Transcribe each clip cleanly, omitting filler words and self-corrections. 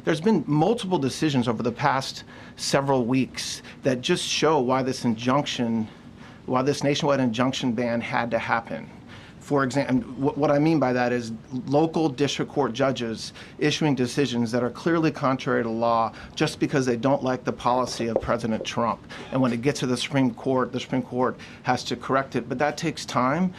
There's been multiple decisions over the past several weeks that just show why this nationwide injunction ban had to happen. For example, what I mean by that is local district court judges issuing decisions that are clearly contrary to law just because they don't like the policy of President Trump. And when it gets to the Supreme Court has to correct it. But that takes time.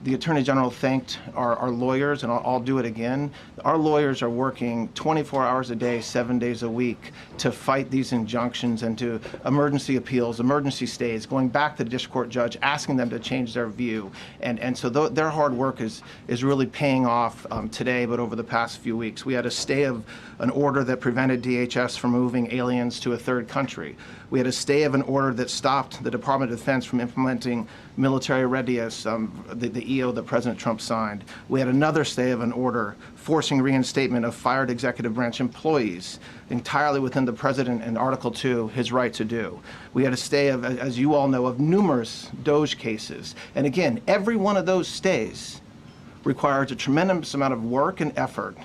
The Attorney General thanked our lawyers, and I'll do it again. Our lawyers are working 24 hours a day, 7 days a week to fight these injunctions and to emergency appeals, emergency stays, going back to the district court judge, asking them to change their view. And so their hard work is really paying off today, but over the past few weeks. We had a stay of an order that prevented DHS from moving aliens to a third country. We had a stay of an order that stopped the Department of Defense from implementing military readiness, the EO that President Trump signed. We had another stay of an order forcing reinstatement of fired executive branch employees entirely within the President in Article 2, his right to do. We had a stay of, as you all know, of numerous DOJ cases. And again, every one of those stays requires a tremendous amount of work and effort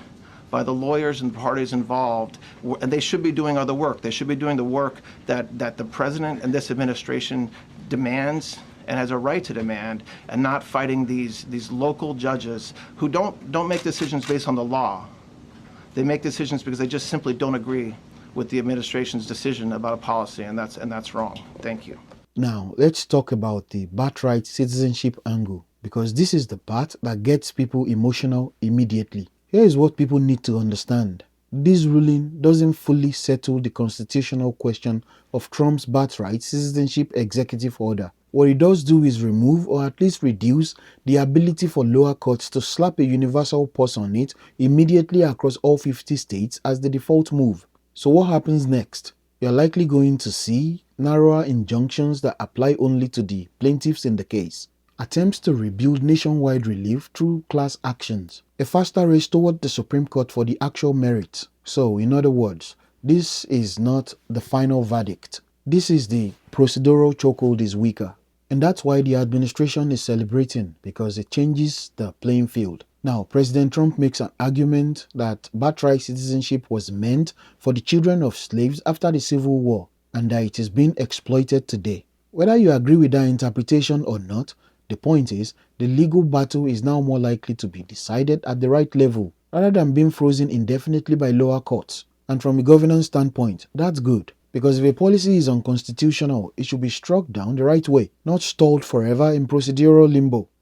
by the lawyers and parties involved, and they should be doing other work. They should be doing the work that the President and this administration demands and has a right to demand, and not fighting these local judges who don't make decisions based on the law. They make decisions because they just simply don't agree with the administration's decision about a policy, and that's wrong. Thank you. Now, let's talk about the birthright citizenship angle, because this is the part that gets people emotional immediately. Here is what people need to understand. This ruling doesn't fully settle the constitutional question of Trump's birthright citizenship executive order. What it does do is remove or at least reduce the ability for lower courts to slap a universal pause on it immediately across all 50 states as the default move. So what happens next? You're likely going to see narrower injunctions that apply only to the plaintiffs in the case. Attempts to rebuild nationwide relief through class actions. A faster race toward the Supreme Court for the actual merits. So, in other words, this is not the final verdict. This is the procedural chokehold is weaker. And that's why the administration is celebrating, because it changes the playing field. Now, President Trump makes an argument that birthright citizenship was meant for the children of slaves after the Civil War, and that it is being exploited today. Whether you agree with that interpretation or not, the point is, the legal battle is now more likely to be decided at the right level, rather than being frozen indefinitely by lower courts. And from a governance standpoint, that's good. Because if a policy is unconstitutional, it should be struck down the right way, not stalled forever in procedural limbo.